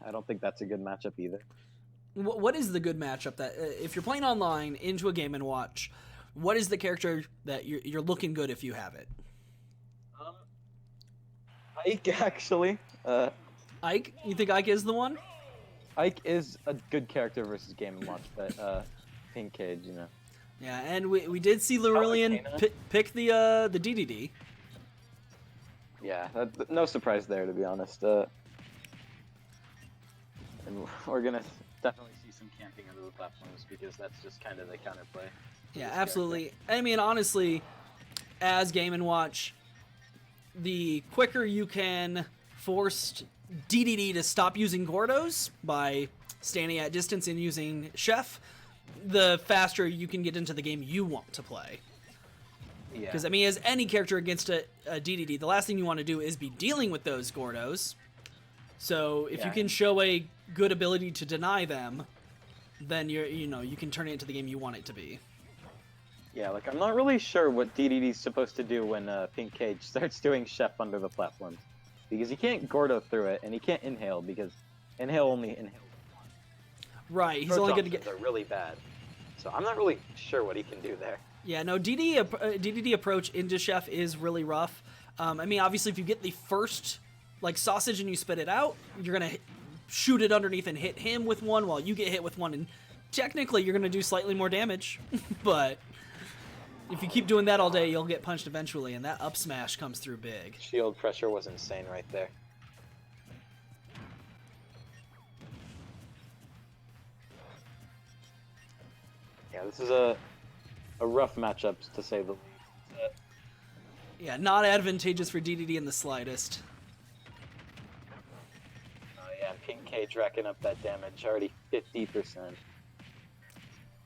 I don't think that's a good matchup either. What is the good matchup that if you're playing online into a Game and Watch? What is the character that you're looking good if you have it? Ike, actually. Ike? You think Ike is the one? Ike is a good character versus Game and Watch, but Pink Cage, you know. Yeah, and we did see Lorulian pick the DDD. Yeah, no surprise there, to be honest. And we're gonna definitely see some camping under the platforms because that's just kind of the counterplay. Yeah, absolutely. Character. I mean, honestly, as Game and Watch, the quicker you can force DDD to stop using Gordos by standing at distance and using Chef, the faster you can get into the game you want to play. Yeah. Because, I mean, as any character against a DDD, the last thing you want to do is be dealing with those Gordos. So if you can show a good ability to deny them, then you can turn it into the game you want it to be. Yeah, like I'm not really sure what DDD's supposed to do when Pink Cage starts doing Chef under the platforms. Because he can't Gordo through it, and he can't inhale, because inhale only inhales. Right, he's only going to get... They're really bad. So I'm not really sure what he can do there. Yeah, no, DDD approach into Chef is really rough. I mean, obviously, if you get the first sausage and you spit it out, you're going to shoot it underneath and hit him with one while you get hit with one, and technically you're going to do slightly more damage. But if you keep doing that all day, you'll get punched eventually, and that up smash comes through big. Shield pressure was insane right there. Yeah, this is a rough matchup, to say the least. Yeah, not advantageous for DDD in the slightest. Oh yeah, Pink Cage racking up that damage, already 50%.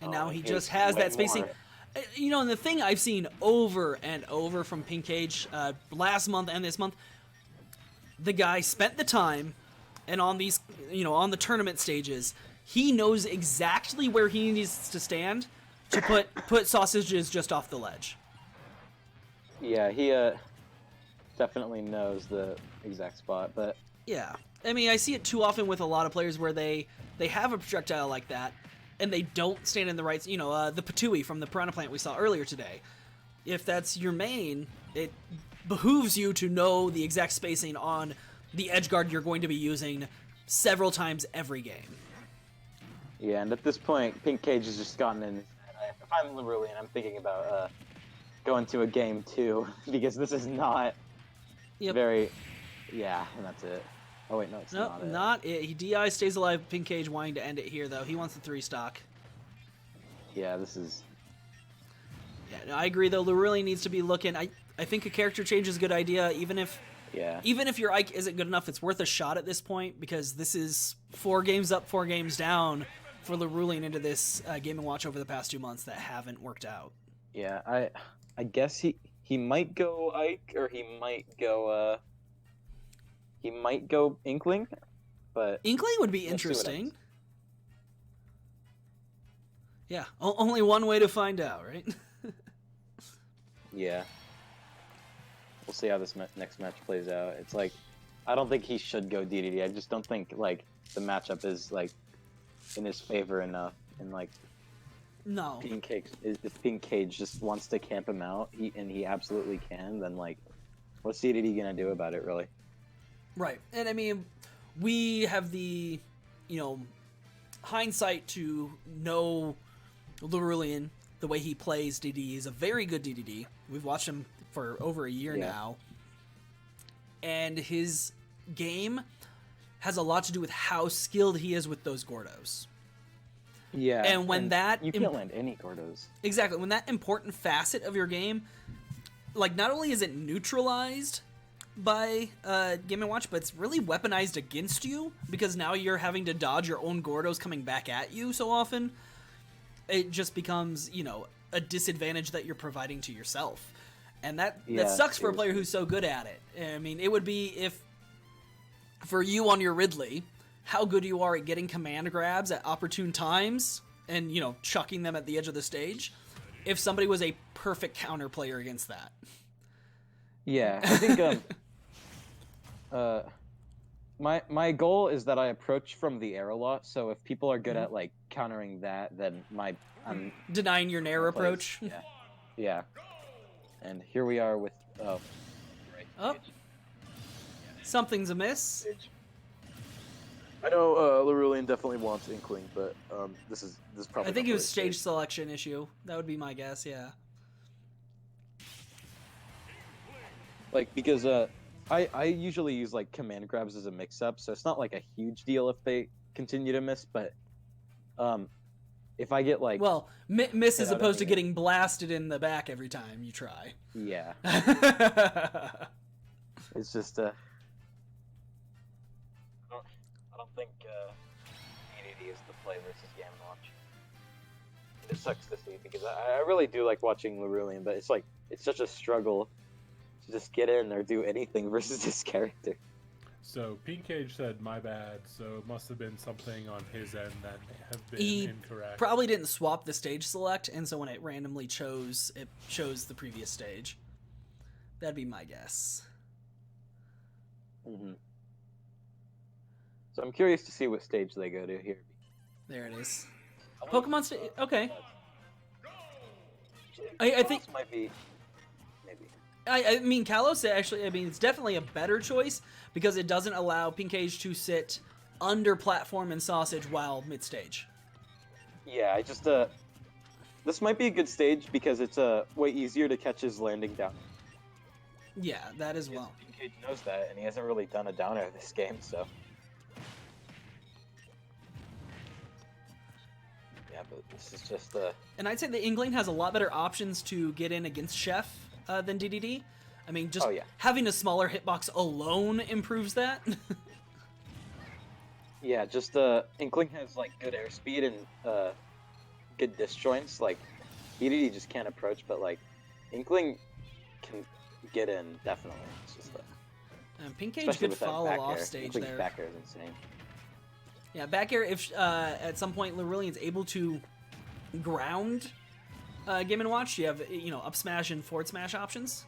And now he just has that spacing. You know, and the thing I've seen over and over from Pink Cage last month and this month, the guy spent the time, and on these, on the tournament stages, he knows exactly where he needs to stand to put sausages just off the ledge. Yeah, he definitely knows the exact spot, but... Yeah. I mean, I see it too often with a lot of players where they have a projectile like that, and they don't stand in the right... the Patui from the Piranha Plant we saw earlier today. If that's your main, it behooves you to know the exact spacing on the edge guard you're going to be using several times every game. Yeah, and at this point, Pink Cage has just gotten in... If I'm Lorulian, I'm thinking about going to a game too, because this is not very... Yeah, and that's it. Oh wait, no, it's not it. He DI stays alive. Pink Cage wanting to end it here, though. He wants the 3-stock. Yeah, this is... Yeah, no, I agree, though. Lorulian needs to be looking... I think a character change is a good idea, even if your Ike isn't good enough, it's worth a shot at this point, because this is 4 games up, 4 games down for Lorulian into this Game & Watch over the past 2 months that haven't worked out. Yeah, I guess he might go Ike, or he might go Inkling, but... Inkling would be interesting. Yeah, only one way to find out, right? Yeah. We'll see how this next match plays out. It's like, I don't think he should go DDD. I just don't think, the matchup is, in his favor enough. And, no. If Pink Cage just wants to camp him out, and he absolutely can, then, what's DDD gonna do about it, really? Right. And, I mean, we have the, hindsight to know Lorulian, the way he plays DDD. Is a very good DDD. We've watched him for over a year now. And his game has a lot to do with how skilled he is with those Gordos. Yeah. And when you can't land any Gordos. Exactly. When that important facet of your game, not only is it neutralized by Game & Watch, but it's really weaponized against you, because now you're having to dodge your own Gordos coming back at you so often. It just becomes, a disadvantage that you're providing to yourself. And that sucks for a player who's so good at it. I mean, it would be if, for you on your Ridley, how good you are at getting command grabs at opportune times and, chucking them at the edge of the stage, if somebody was a perfect counter player against that. Yeah, I think my goal is that I approach from the air a lot. So if people are good Mhm. at like countering that, then I'm Denying your nair my plays- approach. Yeah, yeah. And here we are with right Oh, stage. something's amiss. I know Lorulian definitely wants Inkling, but this is probably I think not it the was right stage selection issue. That would be my guess. Yeah. Like because I usually use like command grabs as a mix up, so it's not like a huge deal if they continue to miss, but um if I get like Well, miss hit as out in opposed the to air, getting blasted in the back every time you try. yeah, it's just I don't think EDD is the play versus Game & Watch. It sucks to see because I really do like watching Lorulian, but it's like it's such a struggle to just get in or do anything versus this character. So Pink Cage said my bad, so it must have been something on his end that may have been He incorrect. probably didn't swap the stage select, and so when it randomly chose, it chose the previous stage. That'd be my guess. Mm-hmm. So I'm curious to see what stage they go to here. There it is. Pokemon stage. Okay. I think Kalos might be maybe. I mean, Kalos actually. I mean, it's definitely a better choice because it doesn't allow Pinkage to sit under platform and sausage while mid stage. Yeah, I just this might be a good stage because it's way easier to catch his landing down. Yeah, that as well. Cage knows that, and he hasn't really done a downer this game, so. Yeah, but this is just And I'd say the Inkling has a lot better options to get in against Chef than DDD. I mean, just having a smaller hitbox alone improves that. Yeah, just Inkling has like good airspeed and good disjoints. Like DDD just can't approach, but like Inkling can get in definitely. It's just and Pinkage could follow off stage there. Back air is insane. Yeah, back air. If at some point Lorulian's able to ground Game & Watch, you have up smash and forward smash options.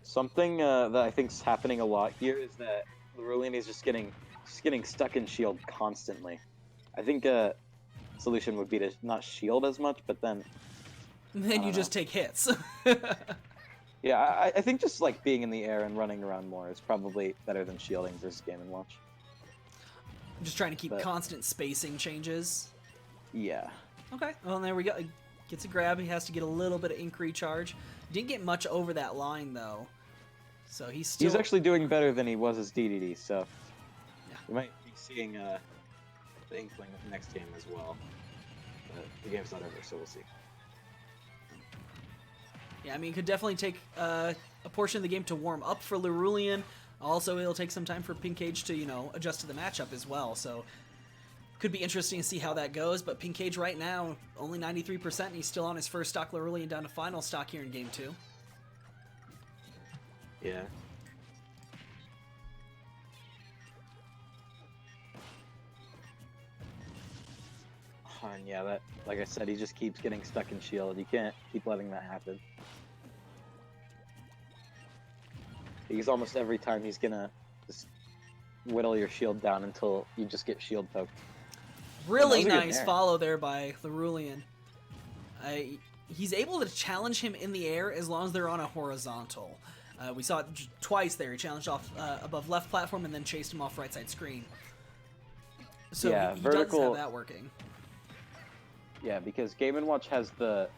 Something that I think's happening a lot here is that Lorulian is just getting stuck in shield constantly. I think a solution would be to not shield as much, but then Then you just take hits. Yeah, I think just like being in the air and running around more is probably better than shielding versus Game & Watch. I'm just trying to keep constant spacing changes. Yeah. Okay, well there we go. Gets a grab. He has to get a little bit of ink recharge. Didn't get much over that line though, so he's actually doing better than he was as DDD. So yeah, we might be seeing the Inkling next game as well. But the game's not over, so we'll see. Yeah, I mean, it could definitely take a portion of the game to warm up for Lorulian. Also, it'll take some time for Pinkage to, adjust to the matchup as well. So, could be interesting to see how that goes. But Pinkage right now, only 93%, and he's still on his first stock Lorulian down to final stock here in Game 2. Yeah. And yeah, that, like I said, he just keeps getting stuck in shield. You can't keep letting that happen. Because almost every time he's gonna just whittle your shield down until you just get shield poked. Really nice follow there by Lorulian. He's able to challenge him in the air as long as they're on a horizontal. We saw it twice there. He challenged off above left platform and then chased him off right side screen. So yeah, he vertical, does have that working. Yeah, because Game & Watch has the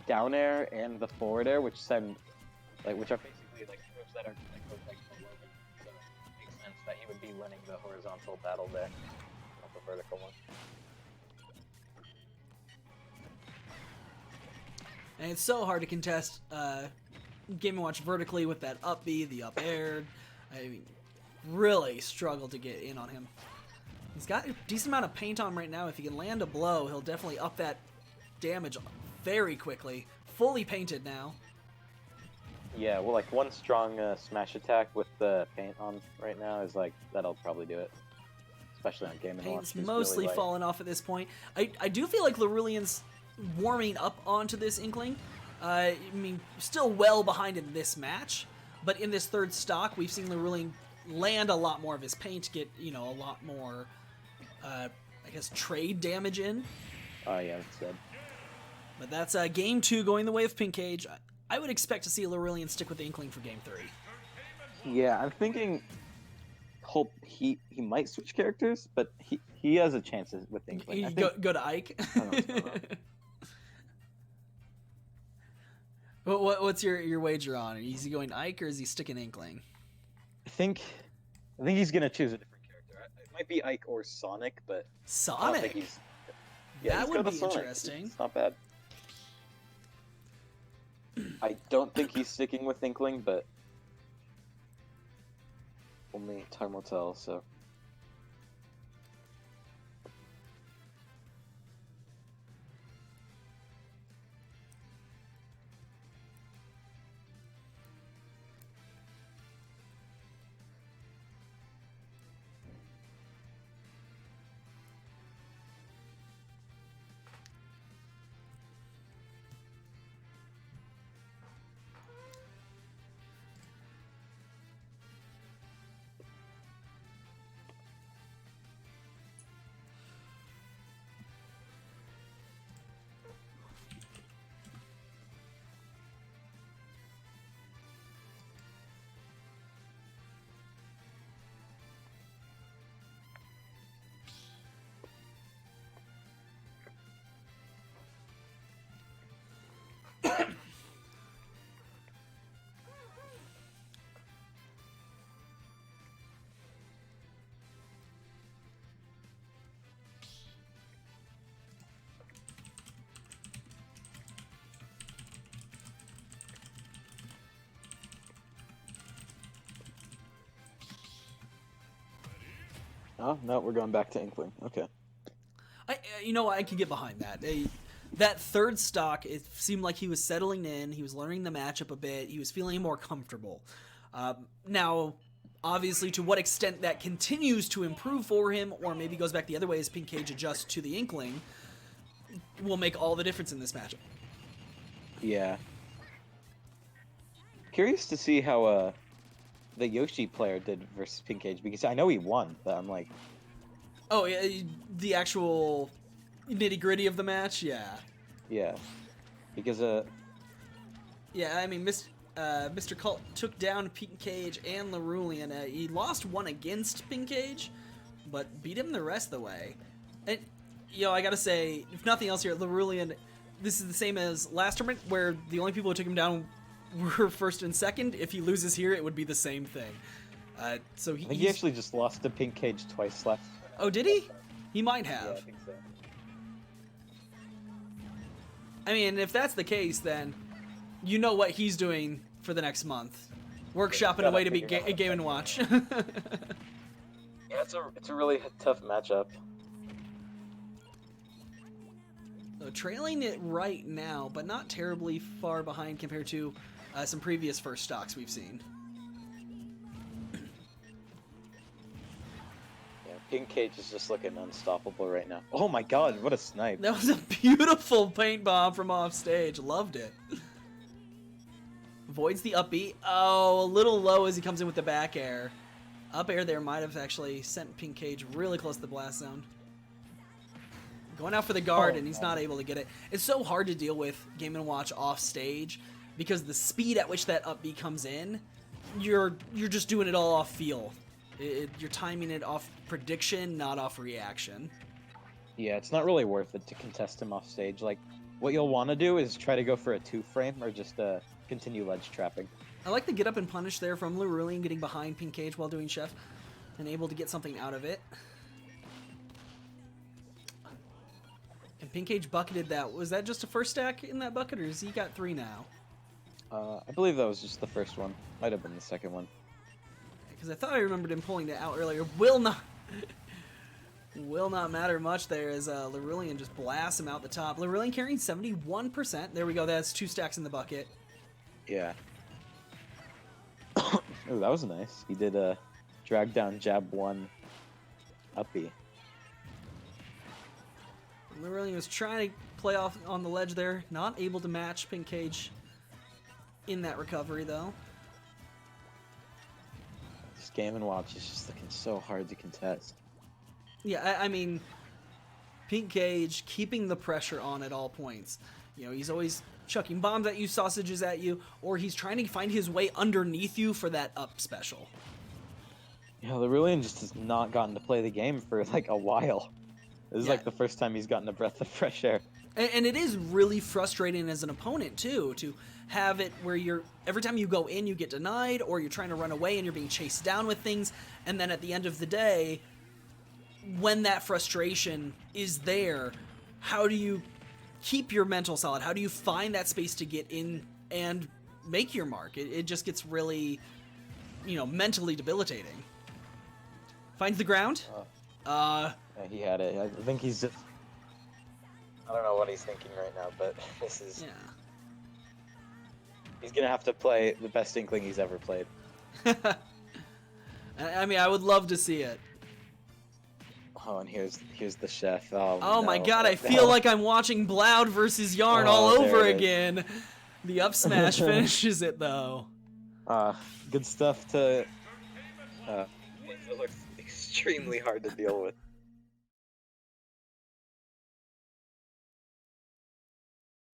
down air and the forward air, which are basically like moves that are below him. So it makes sense that he would be winning the horizontal battle there, not the vertical one. And it's so hard to contest Game & Watch vertically with that up B, the up air. I mean, really struggle to get in on him. He's got a decent amount of paint on him right now. If he can land a blow, he'll definitely up that damage very quickly. Fully painted now. Yeah, well, like one strong smash attack with the paint on right now is like, that'll probably do it. Especially on Game & Watch. Paint's mostly really fallen off at this point. I do feel like Lorulian's warming up onto this Inkling. I mean, still well behind in this match, but in this third stock, we've seen Lorulian land a lot more of his paint, get, you know, a lot more, I guess, trade damage in. Oh, yeah, that's good. But that's game 2 going the way of Pink Cage. I would expect to see Lorulian stick with the Inkling for game 3. Yeah, I'm thinking he might switch characters, but he has a chance with Inkling. I think, Go to Ike. I don't know what's going on. What's your wager on? Is he going Ike or is he sticking Inkling? I think he's gonna choose a different character. It might be Ike or Sonic, but Sonic. I don't think he's. Yeah, that he's would got be Sonic. interesting. It's not bad. I don't think he's sticking with Inkling, but only time will tell. So. Oh no, we're going back to Inkling. Okay. You know what? I can get behind that. That third stock, it seemed like he was settling in. He was learning the matchup a bit. He was feeling more comfortable. Now, obviously, to what extent that continues to improve for him, or maybe goes back the other way as Pink Cage adjusts to the Inkling, will make all the difference in this matchup. Yeah. Curious to see how the Yoshi player did versus Pink Cage, because I know he won, but I'm like... Oh, yeah, the actual nitty-gritty of the match? Yeah. Yeah. Because, Yeah, I mean, Mr. Cult took down Pink Cage and Lorulian. He lost one against Pink Cage, but beat him the rest of the way. And, you know, I gotta say, if nothing else here, Lorulian, this is the same as last tournament, where the only people who took him down were first and second. If he loses here, it would be the same thing. So I think he actually just lost to Pink Cage twice last. Oh, did he? He might have. Yeah, I think so. I mean, if that's the case, then you know what he's doing for the next month. Workshopping a way to beat Game & Watch. Yeah, it's a really tough matchup. So trailing it right now, but not terribly far behind compared to some previous first stocks we've seen. Yeah, Pink Cage is just looking unstoppable right now. Oh my god, what a snipe. That was a beautiful paint bomb from off stage. Loved it. Avoids the up B. Oh, a little low as he comes in with the back air. Up air there might have actually sent Pink Cage really close to the blast zone. Going out for the guard, and he's not able to get it. It's so hard to deal with Game & Watch off stage because the speed at which that up B comes in, you're just doing it all off feel. You're timing it off prediction, not off reaction. Yeah, it's not really worth it to contest him off stage. Like, what you'll want to do is try to go for a 2-frame or just continue ledge trapping. I like the get up and punish there from Lorulian, getting behind Pink Cage while doing Chef and able to get something out of it. And Pink Cage bucketed that. Was that just a first stack in that bucket, or has he got 3 now? I believe that was just the first one. Might have been the second one. Because I thought I remembered him pulling that out earlier. Will not matter much there as Lorulian just blasts him out the top. Lorulian carrying 71%. There we go. That's 2 stacks in the bucket. Yeah. Oh, that was nice. He did a drag down jab 1 uppy. Lorulian was trying to play off on the ledge there. Not able to match Pink Cage in that recovery, though. Game & Watch is just looking so hard to contest. Yeah, I mean, Pink Cage keeping the pressure on at all points. You know, he's always chucking bombs at you, sausages at you, or he's trying to find his way underneath you for that up special. Yeah, Lorulian just has not gotten to play the game for like a while. This is like the first time he's gotten a breath of fresh air. And it is really frustrating as an opponent, too, to have it where every time you go in, you get denied, or you're trying to run away and you're being chased down with things, and then at the end of the day, when that frustration is there, how do you keep your mental solid? How do you find that space to get in and make your mark? It just gets really, you know, mentally debilitating. Finds the ground. Yeah, he had it. I think he's just... I don't know what he's thinking right now, but this is... Yeah. He's gonna have to play the best Inkling he's ever played. I mean, I would love to see it. Oh, and here's the chef. Oh, Oh no. my god, I feel like I'm watching Bloud versus Yarn all over again. The up smash finishes it, though. Good stuff to... it looks extremely hard to deal with.